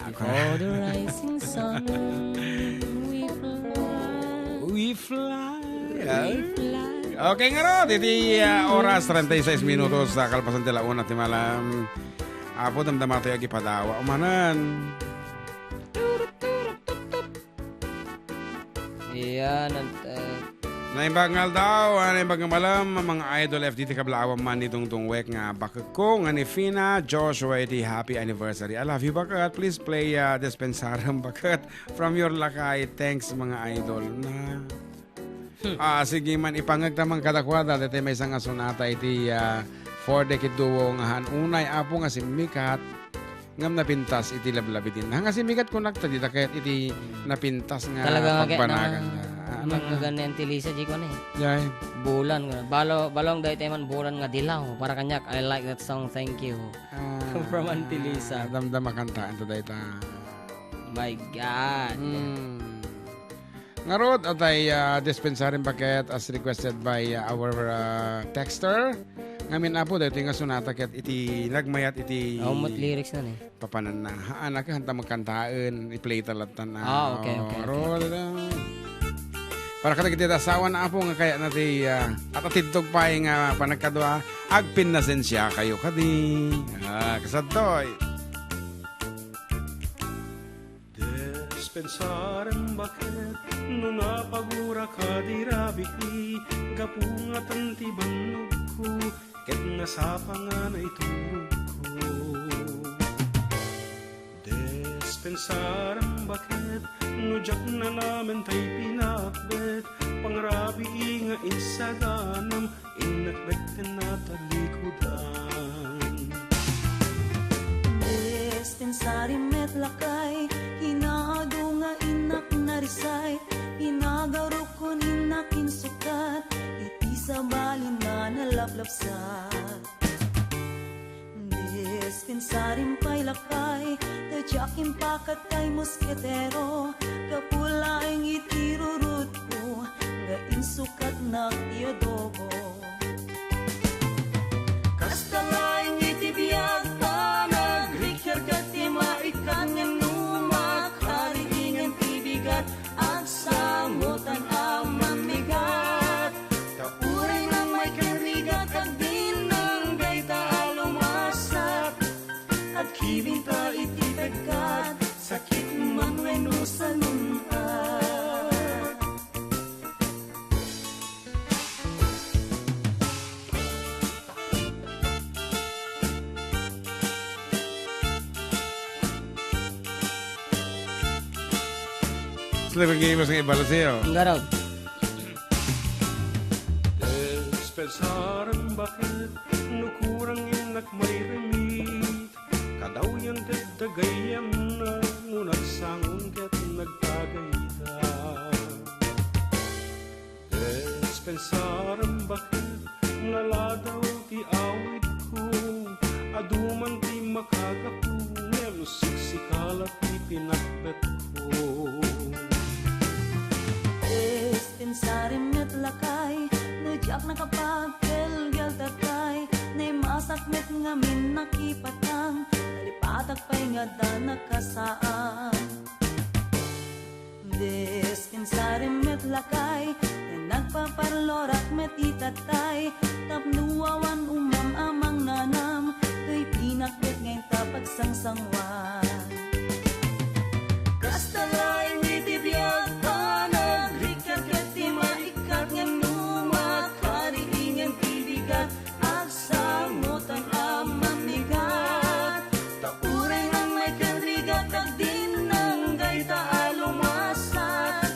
Before the rising sun, we fly. We fly. We fly. Okay nga ro, iti oras 36 minutos sa kalpasan tila una ti malam. Apo damdama tayo agipadawa umanan. Yan, Naimbagal daw, naimbagal malam, mga idol FDT kablawang man nitong tungwek nga bakit ko, nga ni Fina, Joshua, iti happy anniversary. I love you bakit, please play Despensaram bakit from your lakay. Thanks mga idol na. Sige man, ipangag tamang kadakwada, dati may isang asunata iti for decade duwo nga han. Unay apo nga si Mikat, ngam napintas iti lablabitin. Hanga si Mikat kunakta dita kahit iti napintas nga pagpanagan niya. Magkaganyan ti Lisa di ko na eh. Yay. Bulan. Balong dahi teman bulan nga dilaw. Para kanyak, I like that song, thank you. From Auntie Lisa. Damdam makantaan to dahita. My God. Ngarod at ay dispensarin paket as requested by our texter. Ngamin apo dahito nga sunata ket iti nagmayat iti Umot lyrics na eh. papanan na. Anak hanta magkantaan i-play talatan na. Okay. Ngarod. Para kada kita asawa na apo nga kaya nati at atidtog pa nga panagkadwa agpin na sensya kayo kadi. Kasadtoy. Despensaran bakit no napagura ka di rabi gapungatan ti bannog ko ket nasapa nga na iturog ko. Despensaran bakit no jak na namin tay pinakbet pangrabi nga insaganam inakbet na talikudan. Despensari met lakay hinaado nga inak narisay hinagarukon inak insukat iti sa balin na nalaplapsat. Despensarim pa'y lakay tadyakin pakat kay mosketero kapulaing itirurut ko nga insukat na tiyodogo. Kasta laing itibiyag ka nagrikir ka ti maikan nga numak hariingan tibigat ang samutan ang mamigat kauray ng may karigat at dinanggay ta alumasak at kibinta itibagkat sakit man weno sa lunat. Sila pag-iibas ng ibala siyo. Garaw. Despensaran bakit nukurang inak may remit kadaw yan dagdagayan na ngunagsangon ket nagtagayda. Despensaran bakit naladaw ti awit ko aduman ti makagapu ngem siksikala ti pinakbet ko. Despensarim met lakay nadyak nakapagkel gyal tatay nay masak met ngamin nakipatang nalipatak pa'y nga dan nakasaan. Despensarim met lakay na nagpaparlorak met itatay tapnuawan umam amang nanam kay pinakbet ngayon tapagsangsanwan. Kasta laing itibiyag ka nagrikar ket ti maikat nga numak hariingan tibigat ag samutan ang mamigat tauray ng may karigat ag dinanggay ta alumasak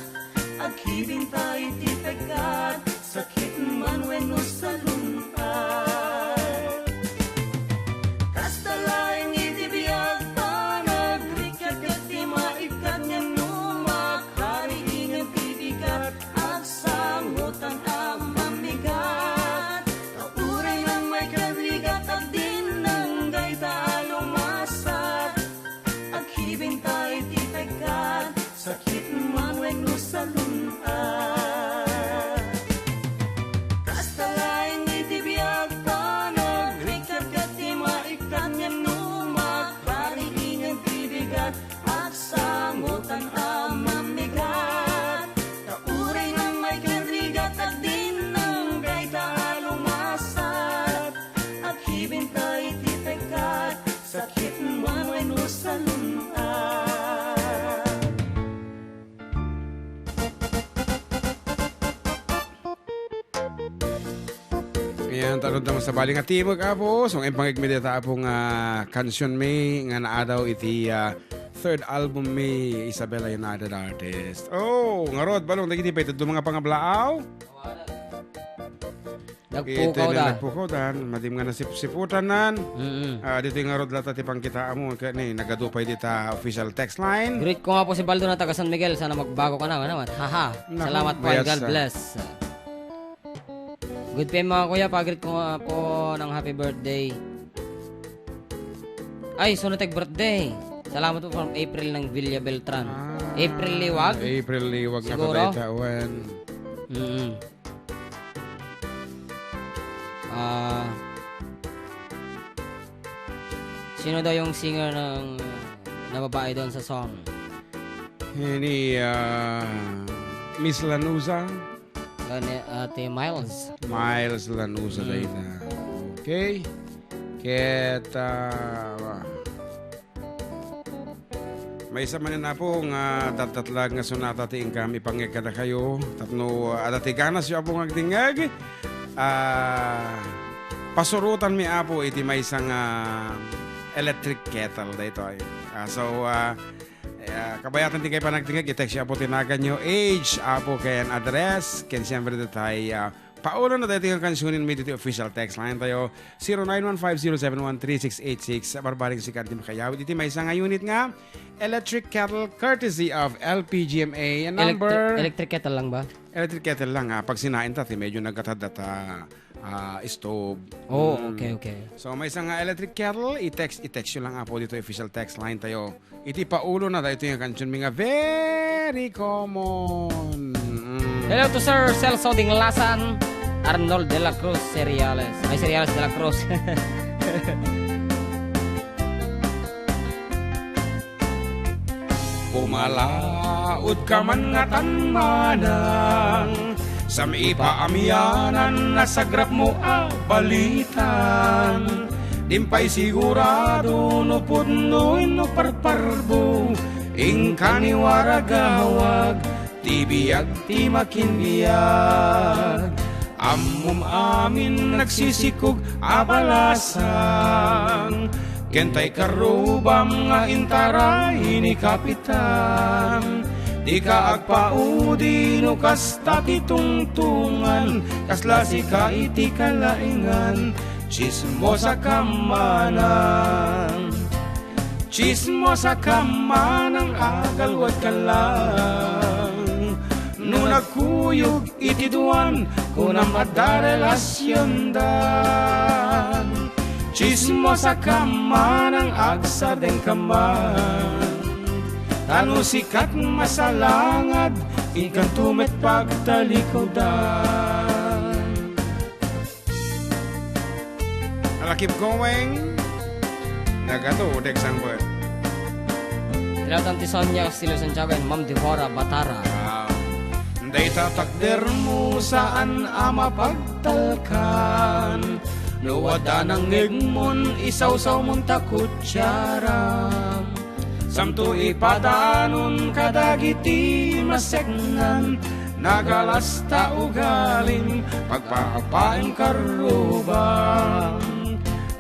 ag kibinta itibagkat sakit man weno sa lunat. Kasta laing itibiyag ka nagrikar ket ti maikat nga numak hariingan tibigat ag samutan ang mamigat kauray ng may karigat ag dinanggay ta alumasak ag kibinta itibagkat sakit man weno sa lunat. Kasta laing itibiyag ka nagrikar ket ti maikat nga numak hariingan tibigat Ngayon, tanong naman sa bali nga timog, apo. So, ngayon pangigmedita po nga kansyon may nga naadaw iti third album may Isabela United Artist. Oh, nga rod, balong, nagiti pa ito mga pangablaaw. Nagpukaw da. Nagpukaw dan. Madim nga nasipsiputan nan. Dito yung nga rod lata ti pangkita mo. Kaya nagadupay dita official text line. Greet ko nga po si Baldo na taga San Miguel. Sana magbago ka na. Naman. Haha. Naku, Salamat po and bayas, God bless. Good PM mga kuya. Pag-greet ko nga po ng happy birthday. Ay, sunod birthday. Salamat po from April ng Villa Beltran. April Liwag? April Liwag na Siguro? patay tawan. Sino daw yung singer ng na babae doon sa song? Ini Miss Lanuza. Ate Miles. Miles Lanuza data. Okay. Keta may isa man na po nga tatatlag nga sunata ti ingkam ipangikada kayo tapno adati ganas yo apo ngagdingag pasurutan mi apo iti may isang electric kettle dito ay kabayatan ti kay panagdingag i-text siya po tinagan nyo age apo kayan address ken siyempre datay paulo na dito yung kansunin may dito official text line tayo 0915-071-3686 sa barbaring si Kantim Kayaw. Dito may isang unit nga electric kettle courtesy of LPGMA number Electric kettle lang ba? electric kettle lang pag sinain tati medyo nagkatad stove. Oh, okay. So may isang electric kettle i-text yun lang po dito official text line tayo. Iti paulo na dito yung kansun mga very common. Hello to Sir Celso Dinglasan, Arnold de la Cruz Cereales. Ay, Cereales de la Cruz. Pumalaod ka man nga tanmanang sa maipaamyanan na sagrap mo balitan. Dimpay sigurado no pudnoy no parparbo ingkaniwara gawag tibiyag ti makinbiyag ammum amin nagsisikog abalasang kentay karubam nga intaray ni kapitan di ka agpaudi no kasta titungtungan kasla si ka iti kalaingan chismo sa kamanan chismo sa kamanang agalwat ka lang no nagkuyog iti duwan kunang madarelasyon dan chismo sa kamanang agsadeng kaman tano sikat masalangad ikan tumet pagtalikaw dan. I'll keep going. Nagato, Dexang Boy. Tinatang ti Sonia Castillo Santiago and Ma'am Devora Batara. Day tatakder mo saan ama pagtalkan luwada ng ngigmon isaw-saw mong takutsaram samto ipadanon kadagiti maseknan nagalasta ugaling pagpapaing karubang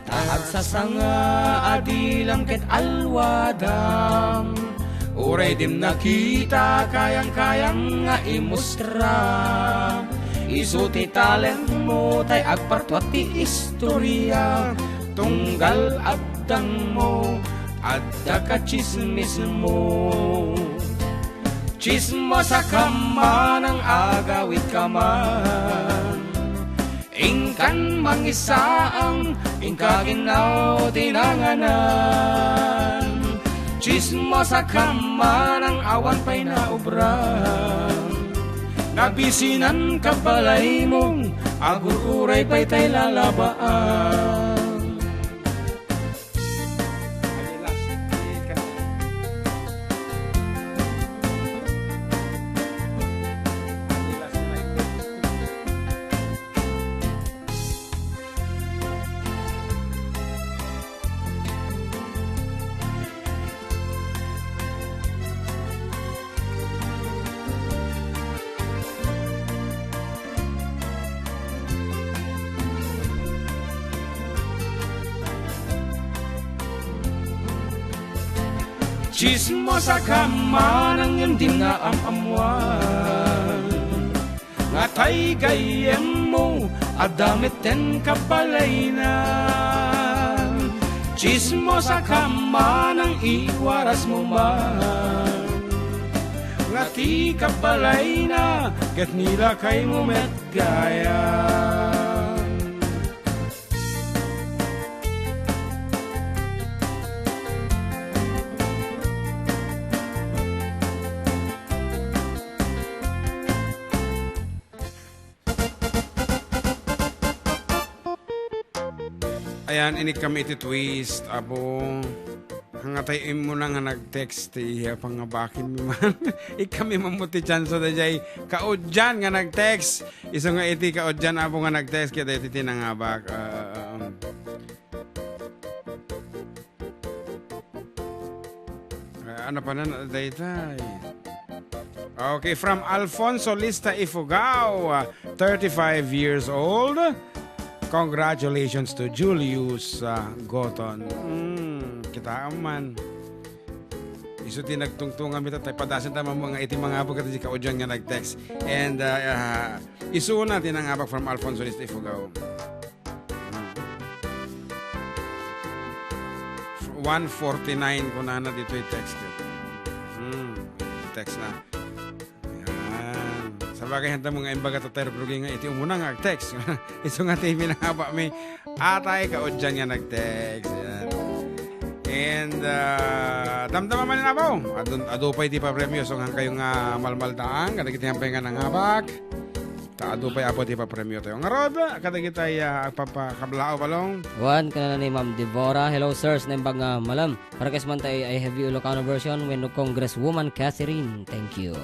tahag sa sanga adilang ket alwadam uray dim nakita kayang-kayang nga imustra isuti talent mo tay agpartwat ti istorya tunggal abdang mo adda ka chismis mo chismo sa kamanang agawit kaman ingkan mangisaang ingkaginaw tinanganan chismo sa kamanang awan pa'y naubran nabisinan kabalay mong agururay pa'y tay lalabaan. Chismosa ka man ang iyong dinaamuan. Nga tay gayem mo, adamiten ka balay na. Chismosa ka man ang iwaras mo man. Nga ti ka balay na, kat nila kay mo met gaya. Ayan, ini kami iti twist. Abo, hangatay mo na nga nag-text. Iya, pangabakin mi man. Ikami mamuti chanso da jay kaudyan nga nag-text. Iso nga iti kaudyan abo nga nag-text. Kaya iti tinangabak. Ano pa na daytay? Okay, from Alfonso Lista Ifugao, 35 years old. Congratulations to Julius Goton. Kita man. Iso tinagtungtungan mi tatay padasan tama mga iti mga abog kat ka udyan nga nag-text. And isu na tinangabak from Alfonso Lista Ifugao. 149 ko na dito i-text ko. Text na. Sabagay hanta mga imbaga tatay rugi nga iti umuna nga text. Iso nga tayo minahaba mi atay ka udyan nga nag-text. And damdama man na po. Ado pa iti pa premyo so hang kayo nga malmaldaang kada kita hampay nga nanghabak. Ado pa apo iti pa premyo tayo. Nga rod kada kita papakablao balong. One kana ni Ma'am Devora. Hello sirs, nembag nga malam. Para kas man tayo I have you Ilocano version when no Congresswoman Catherine. Thank you.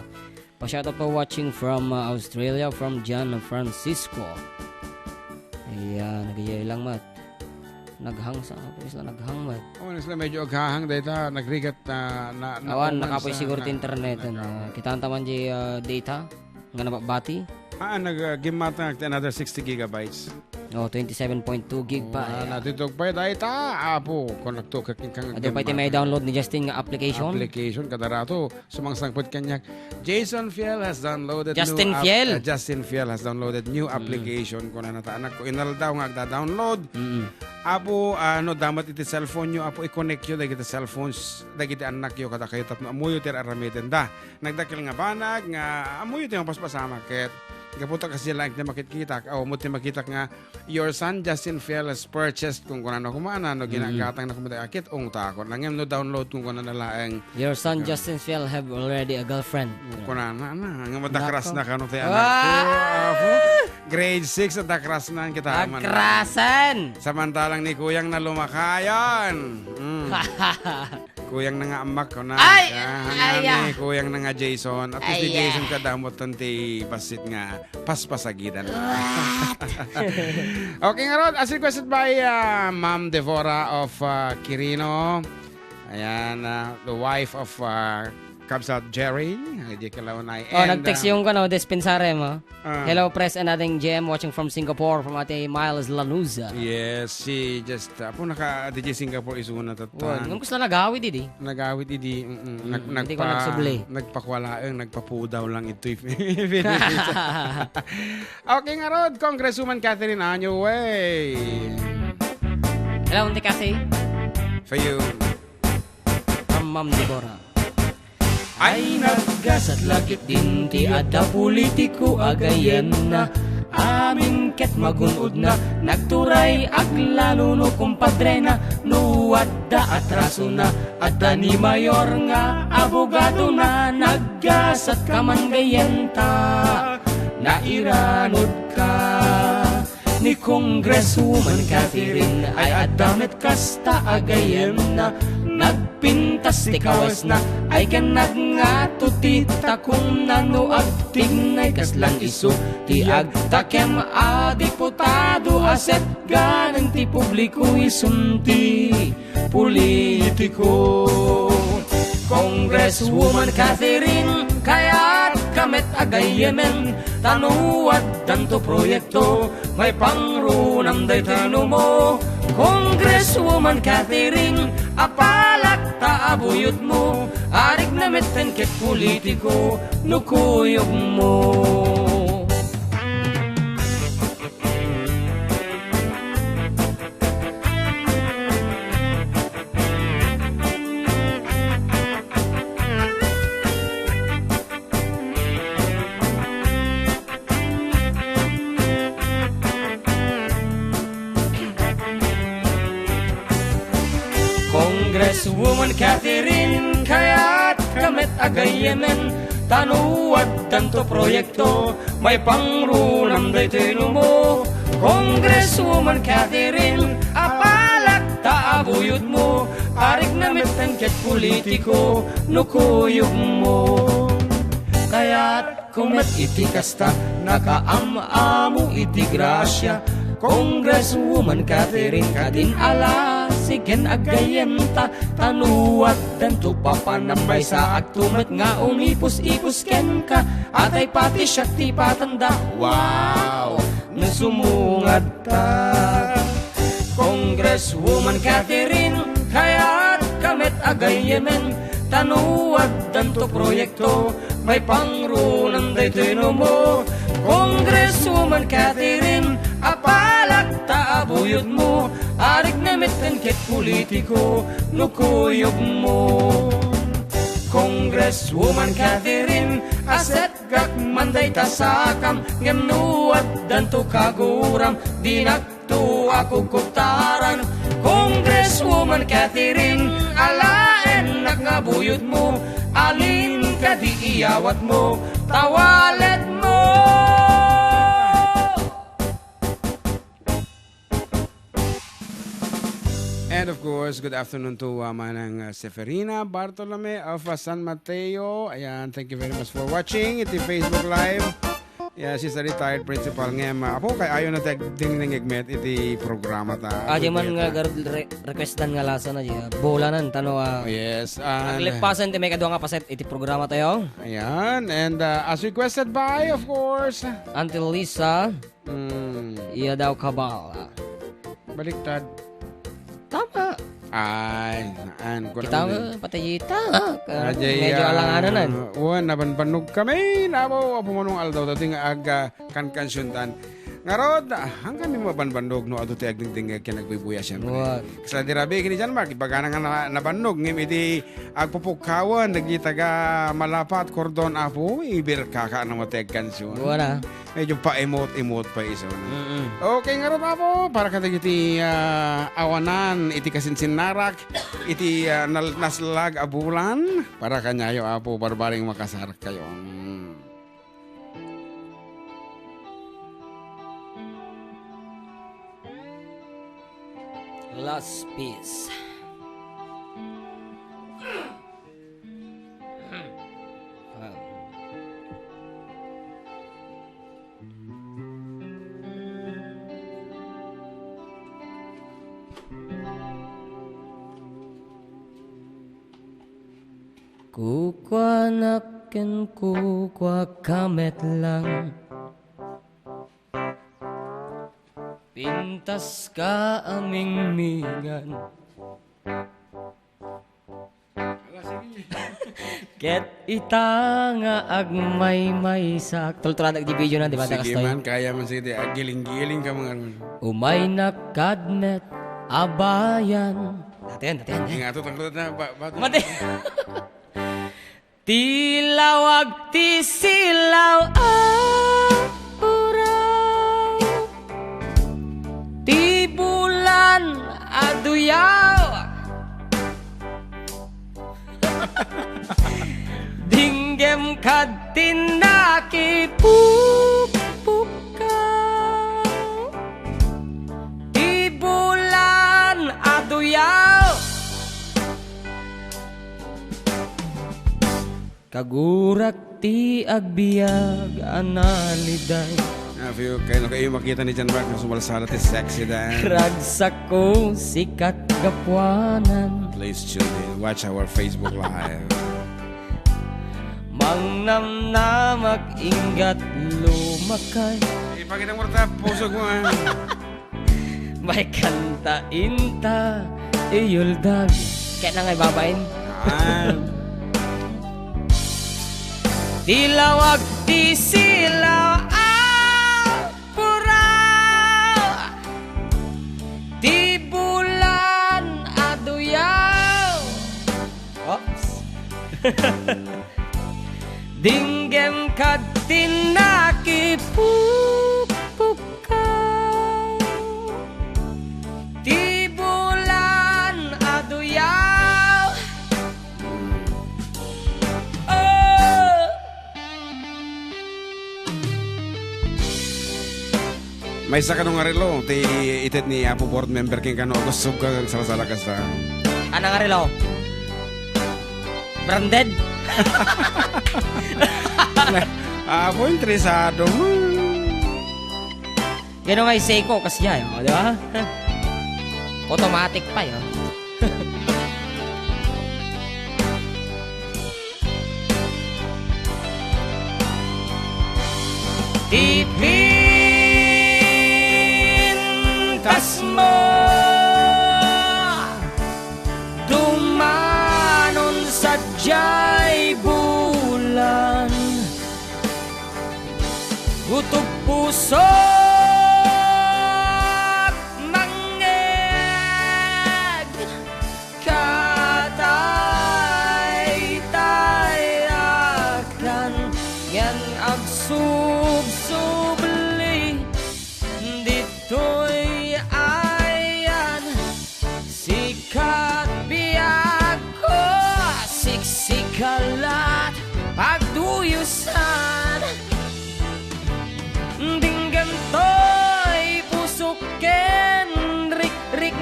Pa-shoutout pa watching from Australia, from John Francisco. Ayan, nagayay lang mat. Naghang sa isla naghang mat. Sila medyo aghahang data, nagrigat na awan, nakapoy siguro ti internet. Kita taman di data, nga nababati. Nag-gimat na another 60 gigabytes. 27.2 gig pa. Natitog pa data. Apo, kung nagtukak kang... Ado pa iti may download ni Justin nga application. Application, kadarato. Sumangsangpot kanyak. Jason Fiel has downloaded Justin Fiel? Justin Fiel has downloaded new application. Kung nanataanak ko, inal daw nga agda-download. Apo, damat iti cellphone nyo. Apo, i-connect nyo. Dagiti cellphones. Dagiti anak nyo. Kada kayo tatno. Amuyo tir aramiden da. Nagdakil nga banag. Nga amuyo tir paspasama. Ket kaputa kasi like na makikita o muti makita nga your son Justin Fiel has purchased kung ano kumana no ginagatang na kumita akit takon lang no download kung ano nalaang your son Justin Fiel have already a girlfriend kuna na nga madakras na kano tayo anak ko grade 6 at dakras na kita man akrasan samantalang ni kuyang na lumakayan kuyang na nga amak ko na ni kuyang na nga Jason at least ni Jason kadamot tanti pasit nga paspasagidan. Okay nga Rod, as requested by Ma'am Devora of Quirino. Ayan, the wife of Kabsat Jerry. Hindi ka launay. Nag-text yung dispensare mo. Hello, press and ating GM watching from Singapore from ate Miles Lanuza. Yes, she just, naka-DJ Singapore is una tatan. Nung gusto na nag-awid idi. Nag-awid idi. Hindi ko nagsubli. Nagpakwalaang, nagpapudaw lang ito. Okay nga Rod, Congresswoman Catherine Anyo way. Hello, hindi kasi. For you. From Ma'am Deborah. Ay naggasat lakit din ti adda politiko agayen na amin ket magunod na nagturay aglalo no kumpadre na no adda atraso na adda ni mayor nga abogado na naggasat ka man gayenta nairanod ka ni Congresswoman Catherine ay adamit kasta agayen na nagpintas ti kawas na ay ken nagngato ti takum nano agtignay kaslang iso ti agtakem a diputado aset ganang ti publiko isunti politiko Congresswoman Catherine kaya't kamet agayemen tanuat danto proyekto may pangrunam day tano mo Congresswoman Catherine apalak taabuyod mo, arig na metten ket politiko, nukuyog mo. Congresswoman Catherine, kaya't kamet agayemen, tanuwad tanto proyekto, may pangrunam daytoy mo. Congresswoman Catherine, apalak taabuyod mo, arig na metten ket politiko, nukuyog mo. Kaya't kumet iti kasta, nakaam-amo iti grasya, Congresswoman Catherine, kadin ala sigen agayenta, tanuwat tanto papanambay sa agtumet nga umipus-ipus ken ka, atay pati siya ti patanda, wow, nasumungad ta. Congresswoman Catherine, kaya't kamet agayemen, tanuwad tanto proyekto, may pangrunang daytoy mo. Congresswoman Catherine, apalak taabuyod mo, arig na metten ket politiko, nukuyog mo. Congresswoman Catherine, aset gak manday tasakam, ngemnuat danto kaguram, dinakto ako kutaran. Congresswoman Catherine, alaen nakabuyod mo, alin ka di iyawat mo, tawalet mo. And of course, good afternoon to Manang Seferina Bartolome of San Mateo. Ayan, thank you very much for watching iti Facebook Live. Yeah, she's a retired principal ngem. Apo kay ayo na tingning-igmet iti programa ta. Aja man nga requestan nga lasa na diya. Bolanan tano yes. Aglipasan ti may kadwa nga paset iti programa tayo. Ayan, and as requested by, of course, Until Lisa, iya daw kabal. baliktad. Tama. Ay, Kita patayita. Medyo alanganan. Nabanbanog kami. Nabaw, pumunong aldaw. Dating kan-kansyuntan. Ngarod, hanggang may mabanbanog no ato ti agding kinagbibuya siyempre. Kasi dirabi kini dyan, Mark, ipagana nga nabannog, ngim iti agpupukawan, nagitaga malapat, kordon apo, ibir kaka na mateg kansyon. Wala. Medyo pa-emote pa iso. Okay, ngarod apo, para katag iti awanan, iti kasinsinnarak, iti naslag abulan, para kanyayo apo, barbaring makasar kayo. Last piece. Kukwa nakin kukwa kamet lang, pintas ka aming mingan. Ket ita nga agmay-may sak. Tulturan di video na, di ba? Sige man, kaya man sige. Giling-giling ka mga. Umay nakadnet abayan. Daten. Nga ito, tangkot na. Mati. Tilawag ti silaw uraw, ti bulan aduyaw, dinggem kad tinaki pupukaw, ti bulan aduyaw, kagurak ti agbiag analiday. If you kayo makita ni John Mark na sumalsala ti sexy dan. Ragsak ko sikat kapwanan. Please tune in. Watch our Facebook Live. Mangnamnamak ingat lumakay. Ipakita mo rata, pusog mo May kanta inta iyuldag. Kaya na nga babain. Ah. Dilawag di silaw puraw, di bulan aduyaw. Oops. Dinggem kad tinakipupukaw, di bulan aduyaw. Oh. May isa ka nung arilo, ti itit ni Apo board member king kano, gusto kang salasala ka sa... Ano nga rilo? Branded? Apo, interesado mo. Gano'n nga yung Seiko kasi yan, di ba? Automatic pa yun. Ipintas mo dumanon sa jay bulan, gutok puso mangeg, katay-tayakan yan agsub-subli dito'y ayan, sikat biyag ko, siksikalat pagduyusan, dinggam to'y pusukin, rik-rik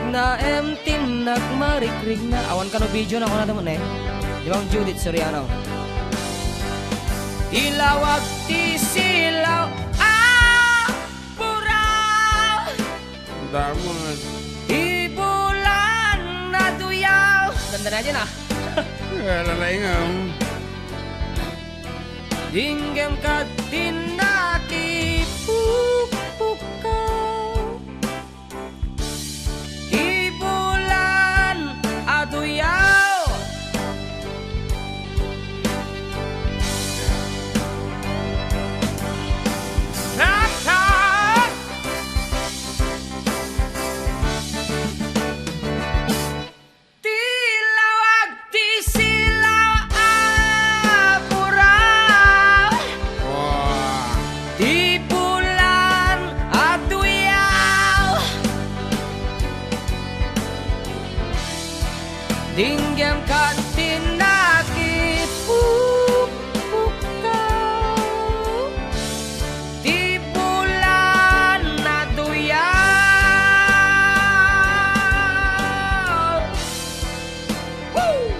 na emtin nagmarik-rik na. Awan ka no video na ako na naman eh. Di ba ang Judith Soriano? Ilawag ti silaw puraw, Damon. ibulan na duyaw. Ganda na dyan ah. Lalaingaw. Dinggam ka tinakipupukaw, ibulan aduyaw. Nakak tilawag ti silaw puraw, Wow. di bulan aduyaw. Dinggam ka tinakipupukaw, di bulan aduyaw. Woo!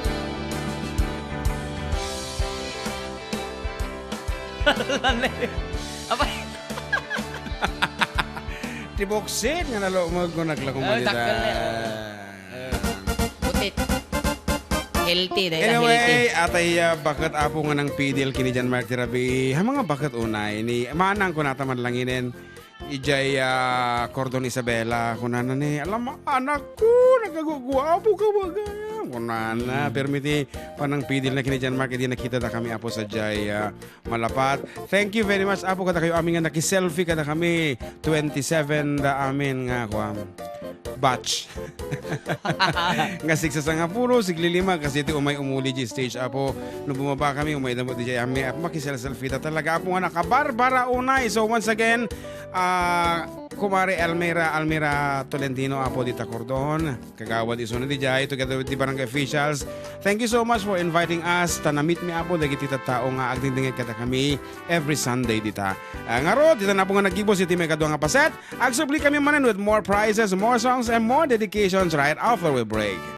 Abay, Tiboksin nga nalo mo kung naglako mo Oh, dita. takal na. putit. Healthy, dahil healthy. Anyway, atay bakit apo nga ng PDL kini Jan Mark Tirabi. Ha mga bakit unay ni manang ko nataman langinin. Ijay Cordon Isabela kunana ni alam mo anak ko nagagugwapo ka bagay kunana permiti panang PDL na kini Jan Mark hindi nakita da kami apo sa jay malapat. Thank you very much apo kada kayo amin nga naki-selfie kada kami 27 da amin nga kuam batch. Nga siksa nga puro siglilima kasi iti umay umuli di stage apo no bumaba kami umay damot di jay amin apo makisel-selfie ta talaga apo nga nakabarbara unay. So once again Kumare Almira Tolentino apo dita Cordon kagawad iso na di jay together with the barangay officials. Thank you so much for inviting us tanamit mi apo dagiti tao nga agdingdingit kada kami every Sunday dita. Ngaro dita na po nga nagibos iti may kadwa nga paset. Agsubli kami manan with more prizes, more songs and more dedications right after we break.